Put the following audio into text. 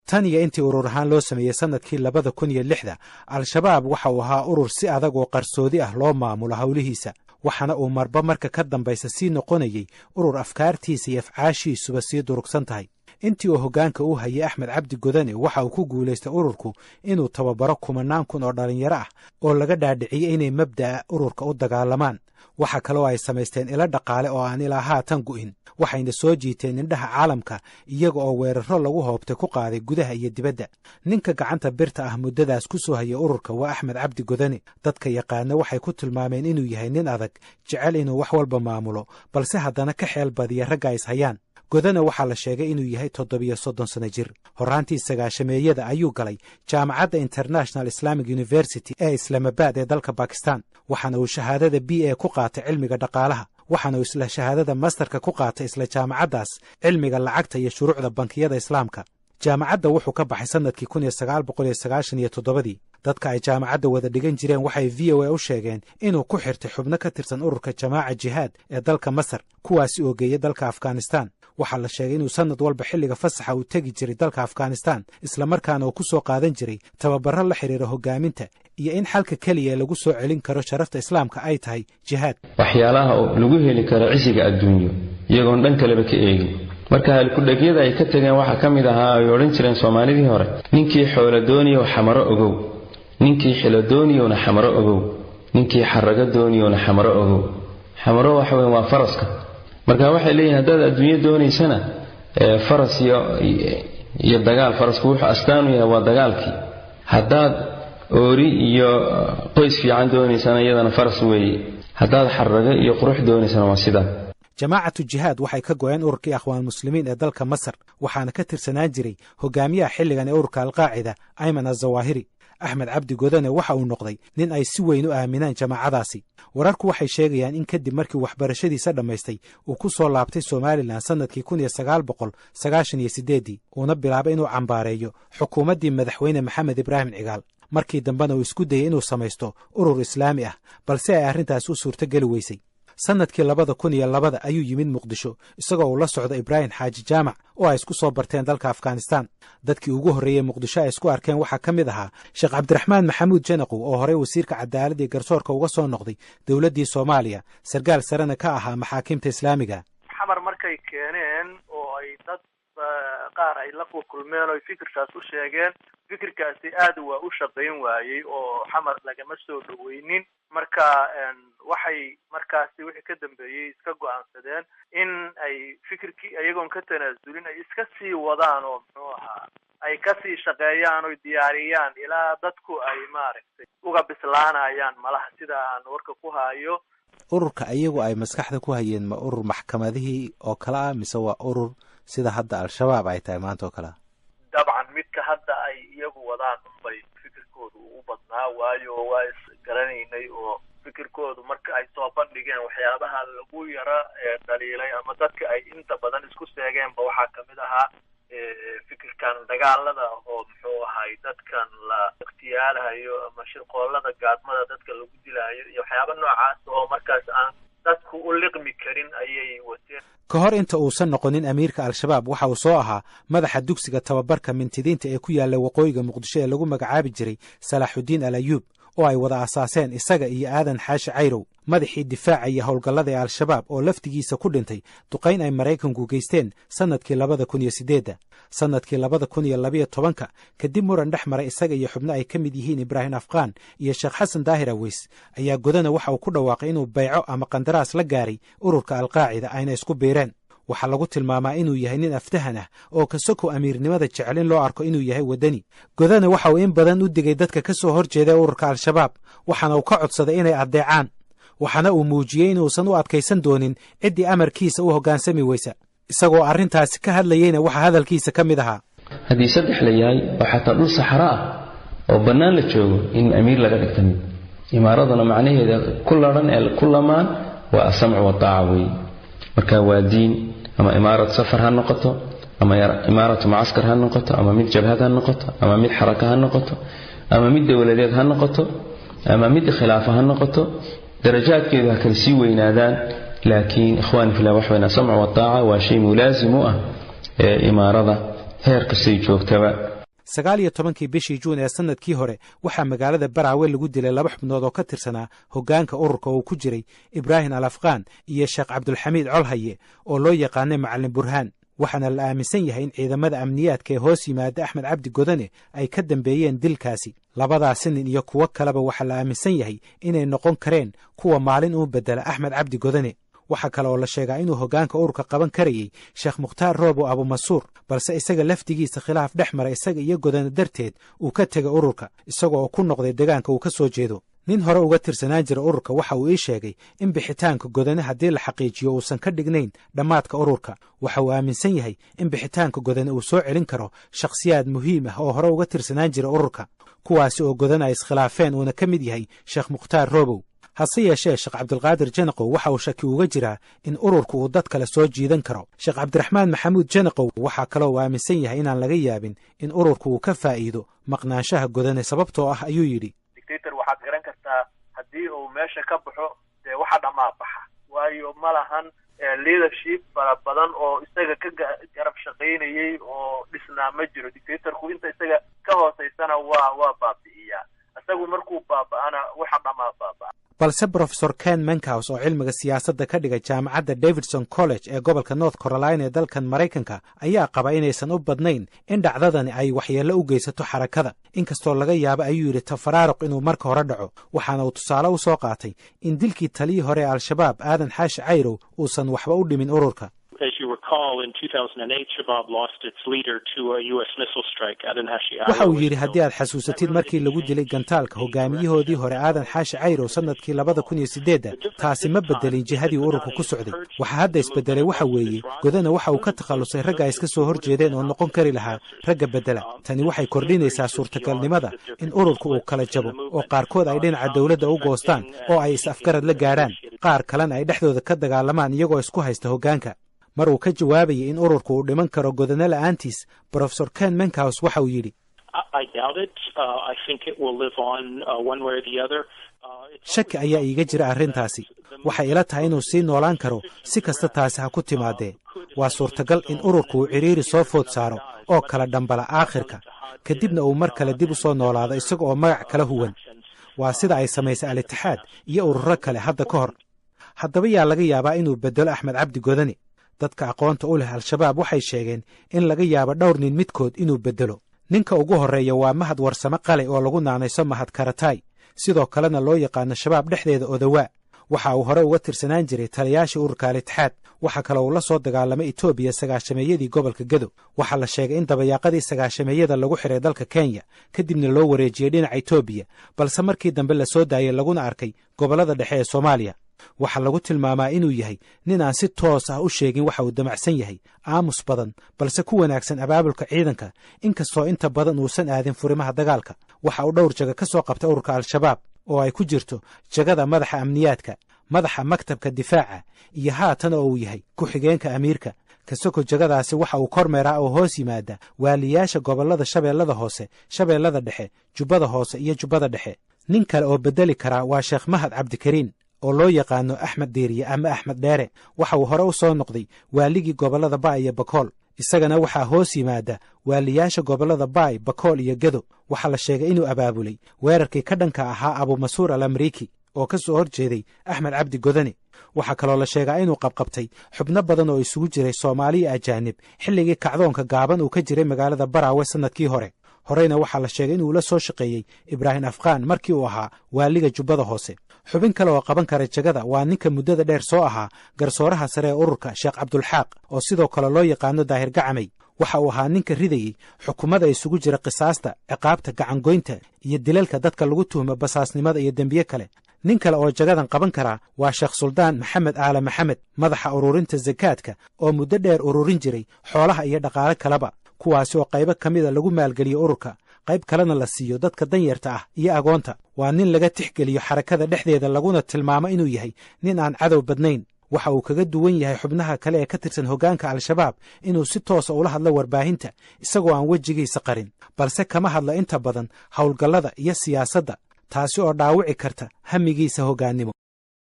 tan iyo intii urur ahaan loo sameeyey sanadkii 2006 al-shabaab waxa uu ahaa urur si adag oo qarsoodi ah loo maamulo hawlihiisa waxaana uu marba marka ka dambaysa sii noqonayay urur afkaartiisa iyo afcaashiisuba sii durugsan tahay intii uu hoggaanka u hayay Axmed Cabdi Godane waxa uu ku guuleystay ururku inuu tababaro kumanaan kun oo dhalinyaro ah oo laga dhaadhiciyay inay mabda'a ururka u dagaalamaan waxa kale oo ay samaysteen ila dhaqaale oo aan ilaa haatan go'in waxayna soo jiiteen indhaha caalamka iyaga oo weeraro lagu hoobtay ku qaaday gudaha iyo dibadda ninka gacanta birta ah muddadaas ku soo hayay ururka waa Axmed Cabdi Godane dadka yaqaana waxay ku tilmaameen inuu yahay nin adag jecel inuu wax walba maamulo balse haddana ka xeel badiya ragga is hayaan Godane waxaa la sheegay inuu yahay 37 sano jir horaantii sagaashameeyada ayuu galay jaamacadda International Islamic University ee Islamabad ee dalka Pakistan waxaana uu shahaadada BA ku qaatay cilmiga dhaqaalaha waxaana uu isla shahaadada masterka ku qaatay isla jaamacaddaas cilmiga lacagta iyo shuruucda bankiyada islaamka jaamacadda wuxuu ka baxay sanadkii 1997 dadka ay jaamacadda wada dhigan jireen waxay VOA u sheegeen inuu ku xirtay xubno ka tirsan ururka Jamaaca Jihaad ee dalka Masar kuwaasi oo geeyay dalka Afghanistan waxaa la sheegay inuu sanad walba xilliga fasaxa uu tagi jiray dalka Afghanistan isla markaana uu ku soo qaadan jiray tababaro la xiriira hogaaminta iyo in xalka kaliya lagu soo celin karo sharafta islaamka ay tahay jihaad waxyaalaha lagu heli karo cisiga adduunyo iyagoon dhan kaleba ka eegin marka halku-dhagyada ay ka tageen waxa ka mid ahaa ay odhan jireen Soomaalidii hore ninkii xoolo dooniyo xamaro ogow ninkii xilo dooniyona xamaro ogow ninkii xaraga dooniyona xamaro ogow xamaro waxa weyn waa faraska marka waxay leeyihiin haddaad adduunyo doonaysana faras iyo dagaal farasku wuxuu astaan u yahay waa dagaalkii haddaad oori iyo qoys fiican doonaysana iyadana faras weeye haddaad xaraga iyo qurux doonaysana waa sidaa jamaacatu jihaad waxay ka go'een ururkii akhwaan muslimiin ee dalka Masar waxaana ka tirsanaan jiray hogaamiyaha xilligan ee ururka al-Qaacida Ayman az-Zawahiri Axmed Cabdi Godane waxa uu noqday nin ay si weyn u aaminaan jamaacadaasi wararku waxay sheegayaan in kadib markii waxbarashadiisa dhamaystay uu ku soo laabtay Soomaaliland sanadkii 1998 uuna bilaabay inuu cambaareeyo xukuumaddii madaxweyne Maxamed Ibraahim Cigaal markii dambena uu isku dayay inuu samaysto urur islaami ah balse ay arrintaas u suurtageli weysay sanadkii 2002 ayuu yimid Muqdisho isagoo uu la socdo Ibraahim Xaaji Jaamac oo ay isku soo barteen dalka Afghanistan dadkii ugu horeeyay Muqdisho ay isku arkeen waxa kamid ahaa Sheekh Cabdiraxmaan Maxamuud Janaqo oo hore wasiirka cadaaladda iyo garsoorka uga soo noqday dawladdii Soomaaliya sargaal sarena ka ahaa maxaakiimta islaamiga xamar markay keeneen oo ay dad qaar ay la kulmeen oo fikirkaas u sheegeen fikirkaasi aad waa u shaqayn waayay oo xamar lagama soo dhaweynin marka waxay markaasi wixii ka dambeeyay iska go'aansadeen in ay fikirkii ayagoon ka tanaasulin ay iska sii wadaan oo muxuu ahaa ay ka sii shaqeeyaan oo diyaariyaan ilaa dadku ay maaragtay uga bislaanayaan malaha sida aan warka ku hayo ururka ayagu ay maskaxda ku hayeen ma urur maxkamadihii oo kala ah mise waa urur sida hadda al-shabaab ay tahay maanta oo kala dabcan midka hadda ay iyagu wadaan bay fikirkoodu u badnaa waayo waa garanaynay oo fikirkoodu marka ay soo bandhigeen waxyaabaha lagu yara dhaliilay ama dadka ay inta badan isku seegeenba waxaa kamid ahaa fikirkan dagaalada oo muxuu ahay dadkan la ikhtiyaalayo ama shirqoolada gaadmada dadka lagu dilaayo iyo waxyaaba noocaas oo markaas aan dadku u liqmi karin ayay wateen ka hor inta uusan noqonin amiirka al-shabaab waxa uu soo ahaa madaxa dugsiga tababarka mintidiinta ee ku yaala waqooyiga Muqdisho ee lagu magacaabi jiray Salaaxudiin Al-Ayuub oo ay wada asaaseen isaga iyo Aadan Xaashi Cayrow madaxii difaaca iyo howlgallada ee al-shabaab oo laftigiisa ku dhintay duqayn ay Mareykanku geysteen sanadkii 2008 sanadkii 2012 kadib muran dhex maray isaga iyo xubno ay ka mid yihiin Ibraahim Afqaan iyo Sheekh Xasan Daahir Aweys ayaa Godane waxa uu ku dhawaaqay inuu bayco ama qandaraas la gaaray ururka al-Qaacida ayna isku biireen waxa lagu tilmaamaa inuu yahay nin aftahan ah oo ka soko amiirnimada jecel in loo arko inuu yahay wadani Godane waxa uu in badan u digay dadka ka soo horjeeda ururka al-shabaab waxaana uu ka codsaday inay adeecaan waxaana uu muujiyay inuusan u adkaysan doonin ciddii amarkiisa u hoggaansami weysa isagoo arrintaasi ka hadlayayna waxa hadalkiisa ka mid ahaa haddii saddex la yahay oo xataa dhul saxara ah oo bannaan la joogo in amiir laga dhigto mid imaaradana macnaheeda ku laran ee ku lamaan waa samcu wa taaca weeye marka waa diin ama imaarad safar ha noqoto ama imaaratu mucaskar ha noqoto ama mid jabhad ha noqoto ama mid xaraka ha noqoto ama mid dawladeed ha noqoto ama mid khilaafa ha noqoto darajaadkeedu ha kala sii weynaadaan laakiin ikhwaan fillah waxayna samcu wa taaca waa shay mulaasim u ah imaarada heer kastay joogtaba 19 bishii Juun ee sanadkii hore waxaa magaalada Baraawe lagu dilay 2 xubnood oo ka tirsanaa hoggaanka ururka oo ku jiray Ibrahim Al-Afqaan iyo Sheekh Cabdulxamiid Colhaye oo loo yaqaanay Macallin Burhaan. waxaana la aaminsan yahay in ciidamada amniyaadka ee hoos yimaada Axmed Cabdi Godane ay ka dambeeyeen dilkaasi. labadaas nin iyo kuwo kaleba waxaa la aaminsan yahay inay noqon kareen kuwa maalin uu bedela Axmed Cabdi Godane. waxaa kale oo la sheegaa inuu hoggaanka ururka qaban karayay Sheekh Mukhtaar Roobo Abu Masuur, balse isaga laftigiisa khilaaf dhex mara isaga iyo Godane darteed uu ka tegay ururka isagoo oo ku noqday deegaanka uu ka soo jeedo. nin hore uga tirsanaan jira ururka waxa uu ii sheegay in bixitaanka Godane haddii la xaqiijiyo uusan ka dhignayn dhammaadka ururka. waxa uu aaminsan yahay in bixitaanka Godane uu soo celin karo shakhsiyaad muhiim ah oo hore uga tirsanaan jira ururka, kuwaasi oo Godane ay iskhilaafeen uuna ka mid yahay Sheekh Mukhtaar Roobow. hase yeeshee Sheekh Cabdulqaadir Janaqow waxa uu shaki uga jiraa in ururku uu dad kale soo jiidan karo. Sheekh Cabdiraxmaan Maxamuud Janaqow waxaa kaloo uu aaminsan yahay inaan laga yaabin in ururku uu ka faa'iido maqnaanshaha Godane sababtoo ah ayuu yidhi waxaad garan kartaa haddii uu meesha ka baxo dee waxa dhammaa baxa, waayo ma lahan leadership fara badan oo isaga ka garab shaqaynayay oo dhisnaa ma jiro. dictatorku inta isaga ka hoosaysana waa baabi'iyaa, isagu markuu baaba'ana waxa dhammaa baaba'a. balse Professor Ken Menkhaus oo cilmiga siyaasadda ka dhiga jaamacadda Davidson College ee gobolka North Carolina ee dalkan Maraykanka ayaa qaba inaysan u badnayn in dhacdadani ay waxyeello u geysato xarakada, inkastoo laga yaabo ayuu yidhi tafaraaruq inuu marka hore dhaco. waxaana uu tusaale u soo qaatay in dilkii taliyii hore ee Al-Shabaab Aadan Xaashi Cayrow uusan waxba u dhimin ururka. waxa uu yidhi haddii aad xasuusatid markii lagu dilay gantaalka hogaamiyahoodii hore Aadan Xaashi Cayrow sanadkii 2008 taasi ma bedelin jihadii ururka ku socday. waxa hadda isbedelay waxa weeye Godane waxa uu ka takhalusay ragga ay iska soo horjeedeen oo noqon kari lahaa ragga bedela. tani waxay kordhinaysaa suurtagalnimada in ururku uu kala jabo oo qaarkood ay dhinaca dowladda u goostaan oo ay is-afgarad la gaadhaan, qaar kalena ay dhexdooda ka dagaalamaan iyagoo isku haysta hoggaanka. mar uu ka jawaabayay in ururku uu dhiman karo Godane la'aantiis, Professor Ken Menkhaus waxa uu yidhi shaki ayaa iiga jira arrintaasi. waxay ila tahay inuu sii noolaan karo si kasta taasi ha ku timaadee. waa suurtagal in ururku uu cidhiiri soo food saaro oo kala dhambala aakhirka, kadibna uu mar kale dib u soo noolaado isaga oo magac kala huwan. waa sida ay samaysay Al-Ittixaad iyo ururo kale hadda ka hor. haddaba yaa laga yaabaa inuu bedelo Axmed Cabdi Godane? dadka aqoonta u leh Al-Shabaab waxay sheegeen in laga yaabo dhowr nin midkood inuu bedelo. ninka ugu horreeya waa Mahad Warsame Qale oo lagu naanayso Mahad Karatay, sidoo kalena loo yaqaano shabaab dhexdeeda Odawaa. waxa uu hore uga tirsanaan jiray taliyaashii ururka Al-Ittixaad. waxa kale uu la soo dagaalamay Itoobiya sagaashameeyadii gobolka Gedo. waxaa la sheegay in dabayaaqadii sagaashameeyada lagu xiray dalka Kenya, kadibna loo wareejiyey dhinaca Itoobiya, balse markii dambe la soo daayay laguna arkay gobollada dhexe ee Soomaaliya. waxaa lagu tilmaamaa inuu yahay nin aan si toos ah u sheegin waxa uu damacsan yahay, aamus badan, balse ku wanaagsan abaabulka ciidanka, inkastoo inta badan uusan aadin furimaha dagaalka. waxa uu dhowr jaga ka soo qabtay ururka Al-Shabaab oo ay ku jirto jagada madaxa amniyaadka, madaxa maktabka difaaca, iyo haatan oo uu yahay ku-xigeenka amiirka. kasoko jagadaasi waxa uu kormeeraa oo hoos yimaada waaliyaasha gobollada Shabeellada Hoose, Shabeellada Dhexe, Jubbada Hoose iyo Jubbada Dhexe. nin kale oo bedeli karaa waa Sheekh Mahad Cabdikariin oo loo yaqaano Axmed Diiriye ama Axmed Dheere. waxa uu hore u soo noqday waaligii gobollada Baay iyo Bakool. isagana waxaa hoos yimaada waaliyaasha gobollada Baay, Bakool iyo Gedo. waxaa la sheegay inuu abaabulay weerarkii ka dhanka ahaa Abu Masuur al-Amriiki oo ka soo horjeeday Axmed Cabdi Godane. waxaa kaloo la sheegaa inuu qabqabtay xubno badan oo isugu jiray Soomaali iyo ajaanib xilligii kacdoonka gaaban uu ka jiray magaalada Baraawe sanadkii hore. horeyna waxaa la sheegay inuu la soo shaqeeyey Ibrahim Afqaan markii uu ahaa waaliga Jubbada Hoose. xubin kale oo qaban kara jagada waa ninka muddada dheer soo ahaa garsooraha sare ee ururka Sheekh Cabdulxaaq oo sidoo kale loo yaqaano Daahir Gacamay. waxa uu ahaa ninka ridayey xukuumadda isugu jira qisaasta, ciqaabta, gacangoynta iyo dilalka dadka lagu tuhmo basaasnimada iyo dembiye kale. nin kale oo jagadan qaban karaa waa Sheekh Suldaan Maxamed Aale Maxamed, madaxa ururinta zakaadka oo muddo dheer ururin jiray xoolaha iyo dhaqaale kaleba, kuwaasi oo qaybo ka mida lagu maalgeliyo ururka, qayb kalena la siiyo dadka danyarta ah iyo agoonta. waa nin laga tixgeliyo xarakada dhexdeeda laguna tilmaamo inuu yahay nin aan cadow badnayn. waxa uu kaga duwan yahay xubnaha kale ee ka tirsan hoggaanka Al-Shabaab inuu si toosa ula hadlo warbaahinta isagoo aan wejigiisa qarin, balse kama hadlo inta badan howlgallada iyo siyaasadda, taasi oo dhaawici karta hamigiisa hoggaannimo.